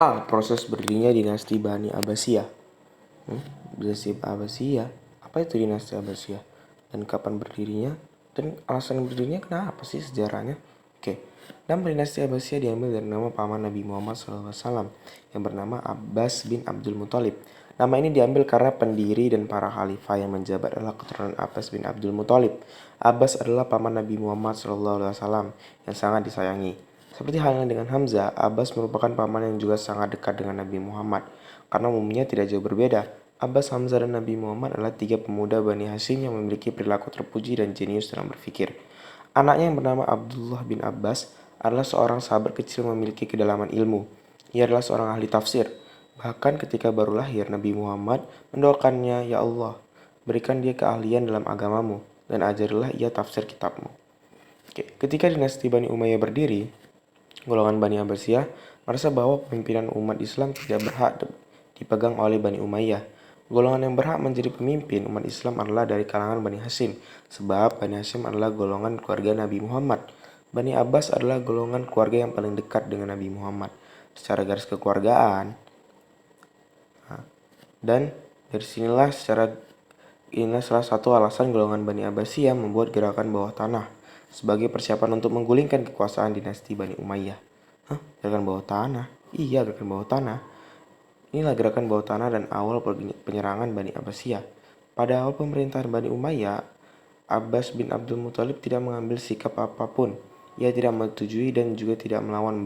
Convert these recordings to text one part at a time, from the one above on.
Proses berdirinya dinasti Bani Abbasiyah. Dinasti Abbasiyah, apa itu dinasti Abbasiyah? Dan kapan berdirinya? Dan alasan berdirinya kenapa sih sejarahnya? Oke, nama dinasti Abbasiyah diambil dari nama paman Nabi Muhammad SAW yang bernama Abbas bin Abdul Muthalib. Nama ini diambil karena pendiri dan para khalifah yang menjabat adalah keturunan Abbas bin Abdul Muthalib. Abbas adalah paman Nabi Muhammad SAW yang sangat disayangi. Seperti halnya dengan Hamzah, Abbas merupakan paman yang juga sangat dekat dengan Nabi Muhammad. Karena umumnya tidak jauh berbeda, Abbas, Hamzah, dan Nabi Muhammad adalah tiga pemuda Bani Hashim yang memiliki perilaku terpuji dan jenius dalam berpikir. Anaknya yang bernama Abdullah bin Abbas adalah seorang sahabat kecil yang memiliki kedalaman ilmu. Ia adalah seorang ahli tafsir. Bahkan ketika baru lahir, Nabi Muhammad mendoakannya, "Ya Allah, berikan dia keahlian dalam agamamu, dan ajarilah ia tafsir kitabmu." Ketika dinasti Bani Umayyah berdiri, golongan Bani Abbasiyah merasa bahwa pemimpinan umat Islam tidak berhak dipegang oleh Bani Umayyah. Golongan yang berhak menjadi pemimpin umat Islam adalah dari kalangan Bani Hashim, sebab Bani Hashim adalah golongan keluarga Nabi Muhammad. Bani Abbas adalah golongan keluarga yang paling dekat dengan Nabi Muhammad secara garis kekeluargaan. Dan dari sinilah inilah salah satu alasan golongan Bani Abbasiyah membuat gerakan bawah tanah sebagai persiapan untuk menggulingkan kekuasaan dinasti Bani Umayyah. Gerakan bawah tanah? Iya, gerakan bawah tanah. Inilah gerakan bawah tanah dan awal penyerangan Bani Abbasiyah. Pada awal pemerintahan Bani Umayyah, Abbas bin Abdul Muthalib tidak mengambil sikap apapun. Ia tidak menyetujui dan juga tidak melawan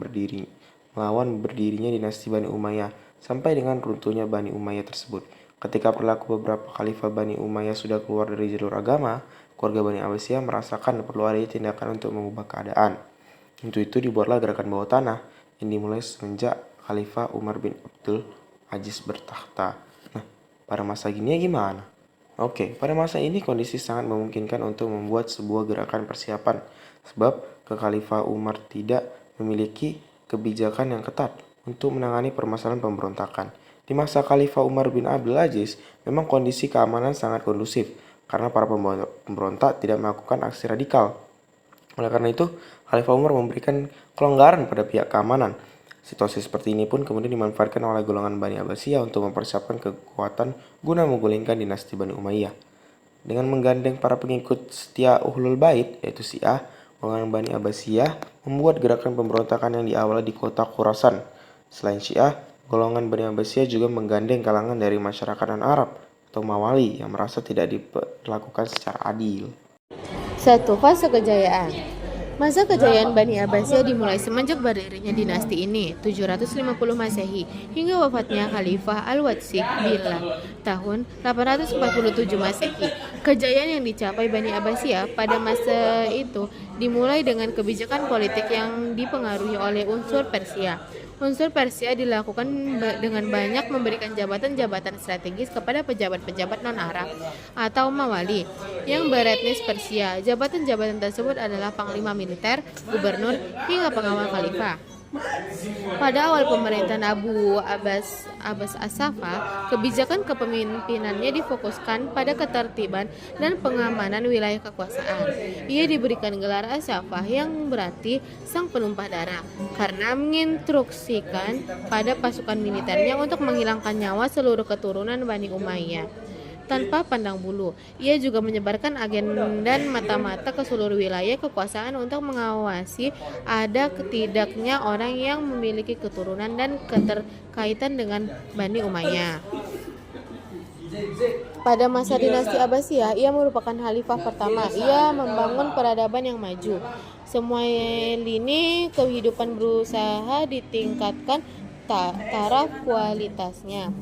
berdirinya dinasti Bani Umayyah sampai dengan runtuhnya Bani Umayyah tersebut. Ketika perilaku beberapa khalifah Bani Umayyah sudah keluar dari jalur agama, keluarga Bani Abbasiyah merasakan perlu ada tindakan untuk mengubah keadaan. Untuk itu dibuatlah gerakan bawah tanah yang dimulai semenjak Khalifah Umar bin Abdul Aziz bertakhta. Nah, pada masa gini gimana? Pada masa ini kondisi sangat memungkinkan untuk membuat sebuah gerakan persiapan, sebab Khalifah Umar tidak memiliki kebijakan yang ketat untuk menangani permasalahan pemberontakan. Di masa Khalifah Umar bin Abdul Aziz, memang kondisi keamanan sangat kondusif karena para pemberontak tidak melakukan aksi radikal. Oleh karena itu, Khalifah Umar memberikan kelonggaran pada pihak keamanan. Situasi seperti ini pun kemudian dimanfaatkan oleh golongan Bani Abbasiyah untuk mempersiapkan kekuatan guna menggulingkan dinasti Bani Umayyah. Dengan menggandeng para pengikut setia Ahlul Bait, yaitu Syiah, golongan Bani Abbasiyah membuat gerakan pemberontakan yang diawali di kota Khurasan. Selain Syiah, golongan Bani Abbasiyah juga menggandeng kalangan dari masyarakat non-Arab atau Mawali yang merasa tidak diperlakukan secara adil. 1. Fase kejayaan. Masa kejayaan Bani Abbasiyah dimulai semenjak berdirinya dinasti ini 750 Masehi hingga wafatnya Khalifah Al-Watsiq Billah tahun 847 Masehi. Kejayaan yang dicapai Bani Abbasiyah pada masa itu dimulai dengan kebijakan politik yang dipengaruhi oleh unsur Persia. Unsur Persia dilakukan dengan banyak memberikan jabatan-jabatan strategis kepada pejabat-pejabat non-Arab atau Mawali yang beretnis Persia. Jabatan-jabatan tersebut adalah panglima militer, gubernur, hingga pengawal khalifah. Pada awal pemerintahan Abu Abbas As-Saffah, kebijakan kepemimpinannya difokuskan pada ketertiban dan pengamanan wilayah kekuasaan. Ia diberikan gelar As-Saffah yang berarti sang penumpah darah karena menginstruksikan pada pasukan militernya untuk menghilangkan nyawa seluruh keturunan Bani Umayyah tanpa pandang bulu. Ia juga menyebarkan agen dan mata-mata ke seluruh wilayah kekuasaan untuk mengawasi ada tidaknya orang yang memiliki keturunan dan keterkaitan dengan Bani Umayyah. Pada masa dinasti Abbasiyah, ia merupakan khalifah pertama. Ia membangun peradaban yang maju. Semua lini kehidupan berusaha ditingkatkan taraf kualitasnya.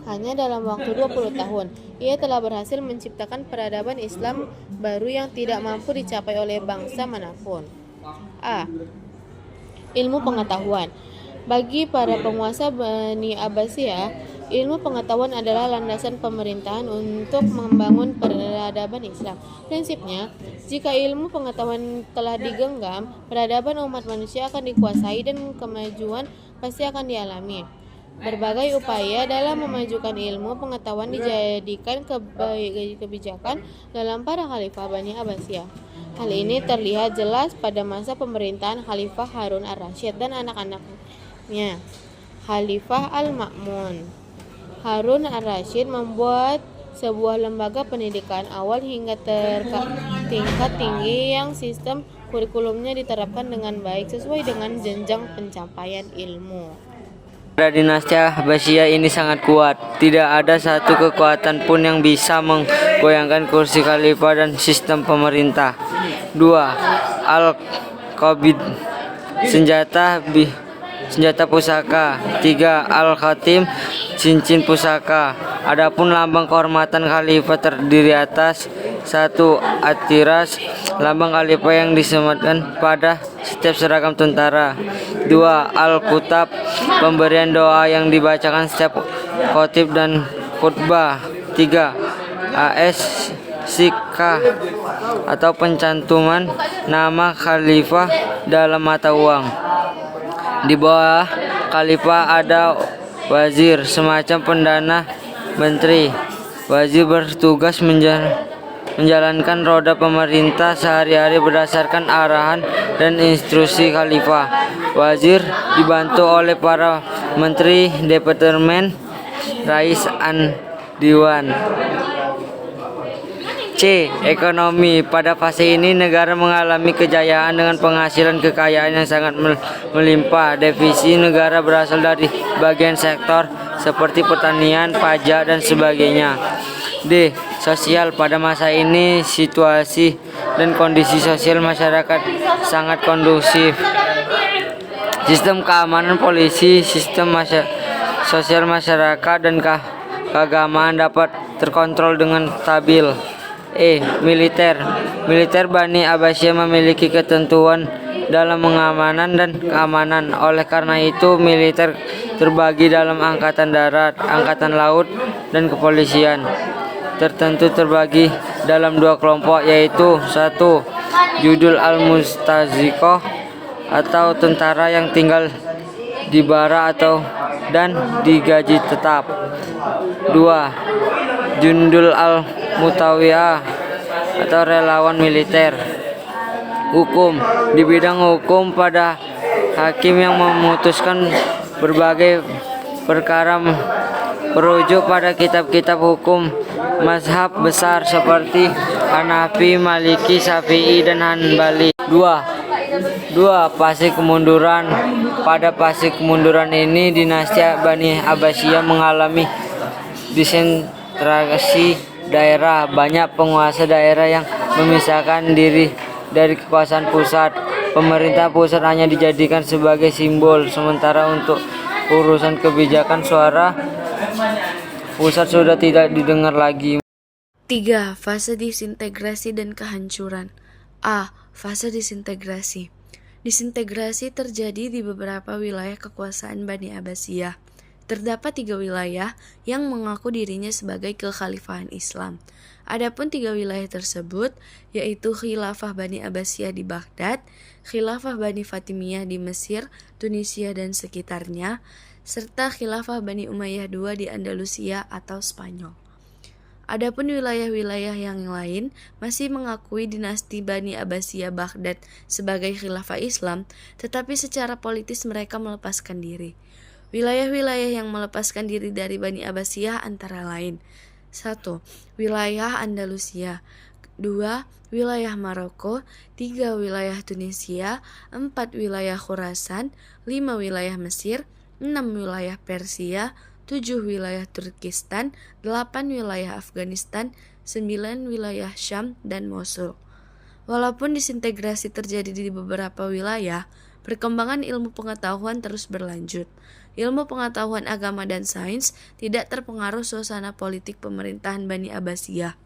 Hanya dalam waktu 20 tahun, ia telah berhasil menciptakan peradaban Islam baru yang tidak mampu dicapai oleh bangsa manapun. A. Ilmu pengetahuan. Bagi para penguasa Bani Abbasiyah, ilmu pengetahuan adalah landasan pemerintahan untuk membangun peradaban Islam. Prinsipnya, jika ilmu pengetahuan telah digenggam, peradaban umat manusia akan dikuasai dan kemajuan pasti akan dialami. Berbagai upaya dalam memajukan ilmu pengetahuan dijadikan kebijakan dalam para khalifah Bani Abbasiyah. Hal ini terlihat jelas pada masa pemerintahan Khalifah Harun ar-Rasyid dan anak-anaknya, Khalifah Al-Ma'mun. Harun ar-Rasyid membuat sebuah lembaga pendidikan awal hingga tingkat tinggi yang sistem kurikulumnya diterapkan dengan baik sesuai dengan jenjang pencapaian ilmu. Pada dinasti Abbasiyah ini sangat kuat. Tidak ada satu kekuatan pun yang bisa menggoyangkan kursi khalifah dan sistem pemerintah. 2. Al-Qabid, senjata pusaka. 3. Al-Khatim, cincin pusaka. Adapun lambang kehormatan khalifah terdiri atas 1. At-Tiras, lambang khalifah yang disematkan pada setiap seragam tentara. 2. Al-Kutab, pemberian doa yang dibacakan setiap khotib dan khutbah. 3. Sika, atau pencantuman nama khalifah dalam mata uang. Di bawah khalifah ada wazir, semacam pendana menteri. Wazir bertugas menjalankan roda pemerintah sehari-hari berdasarkan arahan dan instruksi khalifah. Wazir dibantu oleh para menteri departemen, rais an diwan. C. Ekonomi. Pada fase ini negara mengalami kejayaan dengan penghasilan kekayaan yang sangat melimpah. Devisi negara berasal dari bagian sektor seperti pertanian, pajak, dan sebagainya. D. Sosial. Pada masa ini situasi dan kondisi sosial masyarakat sangat kondusif. Sistem keamanan polisi, sistem sosial masyarakat, dan keagamaan dapat terkontrol dengan stabil. Militer. Militer Bani Abbasiyah memiliki ketentuan dalam pengamanan dan keamanan. Oleh karena itu, militer terbagi dalam angkatan darat, angkatan laut, dan kepolisian. Tertentu terbagi dalam 2 kelompok, yaitu 1. Judul al-Mustazikoh, atau tentara yang tinggal di bara dan digaji tetap. 2. Jundul al-Mutawiyah, atau relawan militer. Hukum. Di bidang hukum, pada hakim yang memutuskan berbagai perkara merujuk pada kitab-kitab hukum mazhab besar seperti Hanafi, Maliki, Syafi'i, dan Hanbali. 2. Fase kemunduran. Pada fase kemunduran ini dinasti Bani Abbasiyah mengalami desentralisasi daerah. Banyak penguasa daerah yang memisahkan diri dari kekuasaan pusat. Pemerintah pusat hanya dijadikan sebagai simbol, sementara untuk urusan kebijakan suara pusat sudah tidak didengar lagi. 3. Fase disintegrasi dan kehancuran. A. Fase disintegrasi. Disintegrasi terjadi di beberapa wilayah kekuasaan Bani Abbasiyah. Terdapat 3 wilayah yang mengaku dirinya sebagai kekhalifahan Islam. Adapun 3 wilayah tersebut yaitu Khilafah Bani Abbasiyah di Baghdad, Khilafah Bani Fatimiyah di Mesir, Tunisia dan sekitarnya, serta Khilafah Bani Umayyah II di Andalusia atau Spanyol. Adapun wilayah-wilayah yang lain masih mengakui dinasti Bani Abbasiyah Baghdad sebagai khilafah Islam, tetapi secara politis mereka melepaskan diri. Wilayah-wilayah yang melepaskan diri dari Bani Abbasiyah antara lain: 1. Wilayah Andalusia, 2. Wilayah Maroko, 3. Wilayah Tunisia, 4. Wilayah Khurasan, 5. Wilayah Mesir, 6. Wilayah Persia, 7. Wilayah Turkistan, 8. Wilayah Afghanistan, 9. Wilayah Syam dan Mosul. Walaupun disintegrasi terjadi di beberapa wilayah, perkembangan ilmu pengetahuan terus berlanjut. Ilmu pengetahuan agama dan sains tidak terpengaruh suasana politik pemerintahan Bani Abbasiyah.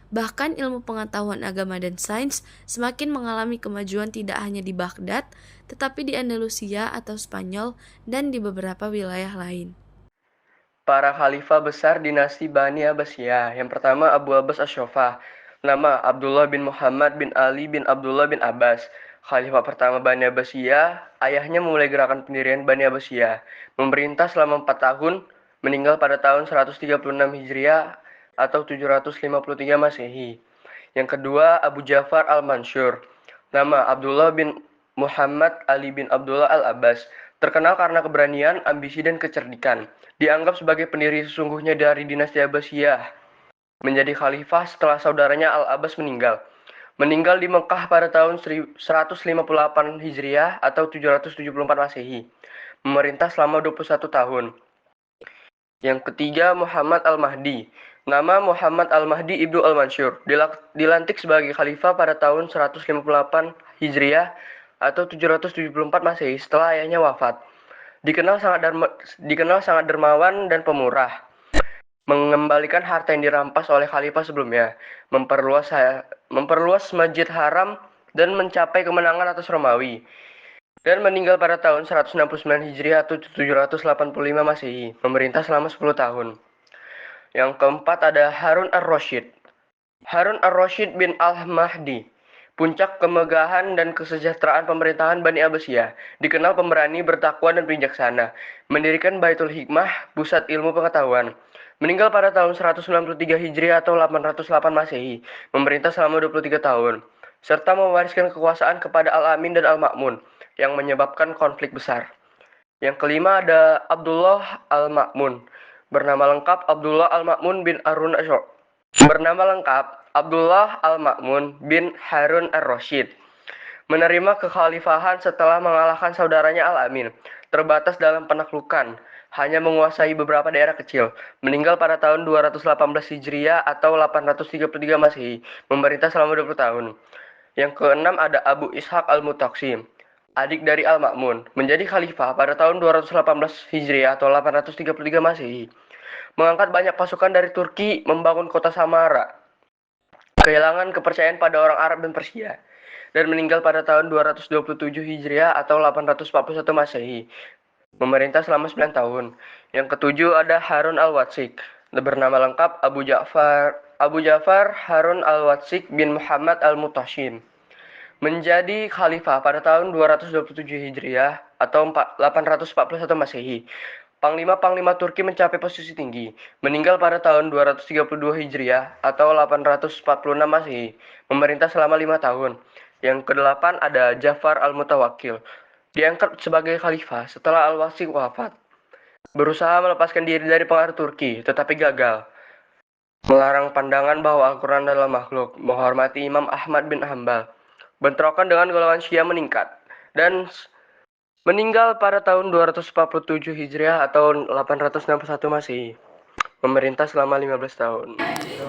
Bahkan ilmu pengetahuan agama dan sains semakin mengalami kemajuan tidak hanya di Baghdad, tetapi di Andalusia atau Spanyol dan di beberapa wilayah lain. Para khalifah besar dinasti Bani Abbasiyah. Yang pertama Abu Abbas Asy-Syofah. Nama Abdullah bin Muhammad bin Ali bin Abdullah bin Abbas. Khalifah pertama Bani Abbasiyah, ayahnya memulai gerakan pendirian Bani Abbasiyah. Memerintah selama 4 tahun, meninggal pada tahun 136 Hijriah atau 753 Masehi. Yang kedua Abu Ja'far al-Mansur. Nama Abdullah bin Muhammad Ali bin Abdullah al-Abbas. Terkenal karena keberanian, ambisi, dan kecerdikan. Dianggap sebagai pendiri sesungguhnya dari dinasti Abbasiyah. Menjadi khalifah setelah saudaranya Al-Abbas meninggal. Meninggal di Mekah pada tahun 158 Hijriah atau 774 Masehi. Memerintah selama 21 tahun. Yang ketiga, Muhammad Al-Mahdi. Nama Muhammad Al-Mahdi Ibnu Al-Mansur. Dilantik sebagai khalifah pada tahun 158 Hijriah atau 774 Masehi setelah ayahnya wafat. Dikenal sangat dermawan dan pemurah. Mengembalikan harta yang dirampas oleh khalifah sebelumnya, memperluas Masjid Haram dan mencapai kemenangan atas Romawi. Dan meninggal pada tahun 169 Hijriah atau 785 Masehi, memerintah selama 10 tahun. Yang keempat ada Harun ar-Rasyid. Harun ar-Rasyid bin al-Mahdi, puncak kemegahan dan kesejahteraan pemerintahan Bani Abbasiyah, dikenal pemberani, bertakwa, dan bijaksana. Mendirikan Baitul Hikmah, pusat ilmu pengetahuan. Meninggal pada tahun 193 Hijriah atau 808 Masehi, memerintah selama 23 tahun, serta mewariskan kekuasaan kepada Al-Amin dan Al-Ma'mun, yang menyebabkan konflik besar. Yang kelima ada Abdullah Al-Ma'mun, bernama lengkap Abdullah Al-Ma'mun bin Harun ar-Rasyid. Menerima kekhalifahan setelah mengalahkan saudaranya Al-Amin, terbatas dalam penaklukan, hanya menguasai beberapa daerah kecil. Meninggal pada tahun 218 Hijriah atau 833 Masehi, memerintah selama 20 tahun. Yang keenam ada Abu Ishaq Al-Mutaqsim, adik dari Al-Ma'mun, menjadi khalifah pada tahun 218 Hijriah atau 833 Masehi. Mengangkat banyak pasukan dari Turki membangun kota Samara. Kehilangan kepercayaan pada orang Arab dan Persia. Dan meninggal pada tahun 227 Hijriah atau 841 Masehi. Memerintah selama 9 tahun. Yang ketujuh ada Harun al-Watsik, bernama lengkap Abu Ja'far Harun al-Watsik bin Muhammad al-Mutashim. Menjadi khalifah pada tahun 227 Hijriah atau 841 Masehi. Panglima Turki mencapai posisi tinggi. Meninggal pada tahun 232 Hijriah atau 846 Masehi. Memerintah selama 5 tahun. Yang kedelapan ada Ja'far al-Mutawakkil. Diangkat sebagai khalifah setelah Al-Wasik wafat. Berusaha melepaskan diri dari pengaruh Turki, tetapi gagal. Melarang pandangan bahwa Al-Quran adalah makhluk. Menghormati Imam Ahmad bin Hanbal. Bentrokan dengan golongan Syiah meningkat. Dan meninggal pada tahun 247 Hijriah atau 861 Masehi. Memerintah selama 15 tahun.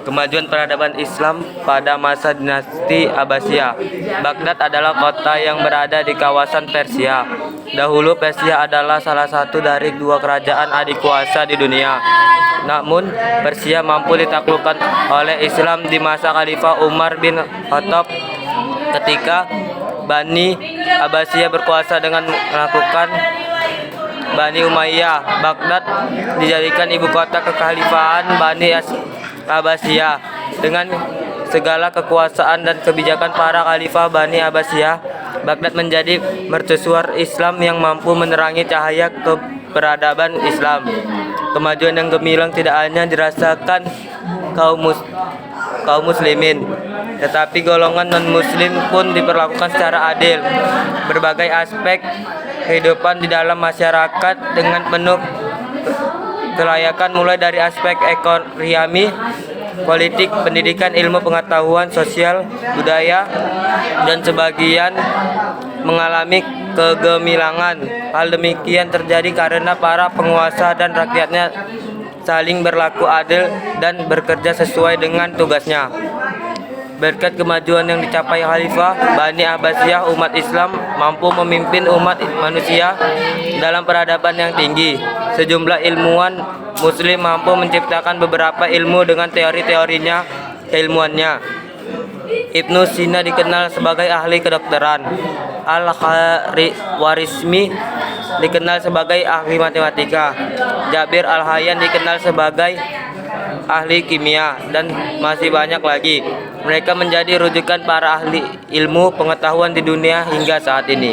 Kemajuan peradaban Islam pada masa dinasti Abbasiyah. Baghdad adalah kota yang berada di kawasan Persia. Dahulu Persia adalah salah satu dari 2 kerajaan adikuasa di dunia. Namun Persia mampu ditaklukkan oleh Islam di masa Khalifah Umar bin Khattab ketika Bani Abbasiyah berkuasa dengan menaklukkan Bani Umayyah. Baghdad dijadikan ibu kota kekhalifahan Bani Abbasiyah. Dengan segala kekuasaan dan kebijakan para khalifah Bani Abbasiyah, Baghdad menjadi mercusuar Islam yang mampu menerangi cahaya keperadaban Islam. Kemajuan yang gemilang tidak hanya dirasakan kaum muslimin, tetapi golongan non-muslim pun diperlakukan secara adil. Berbagai aspek kehidupan di dalam masyarakat dengan penuh kelayakan, mulai dari aspek ekonomi, politik, pendidikan, ilmu pengetahuan, sosial, budaya, dan sebagian mengalami kegemilangan. Hal demikian terjadi karena para penguasa dan rakyatnya saling berlaku adil dan bekerja sesuai dengan tugasnya. Berkat kemajuan yang dicapai Khalifah Bani Abbasiyah, umat Islam mampu memimpin umat manusia dalam peradaban yang tinggi. Sejumlah ilmuwan Muslim mampu menciptakan beberapa ilmu dengan teori-teorinya, keilmuannya. Ibnu Sina dikenal sebagai ahli kedokteran. Al-Khwarizmi dikenal sebagai ahli matematika. Jabir Al-Hayyan dikenal sebagai ahli kimia, dan masih banyak lagi. Mereka menjadi rujukan para ahli ilmu pengetahuan di dunia hingga saat ini.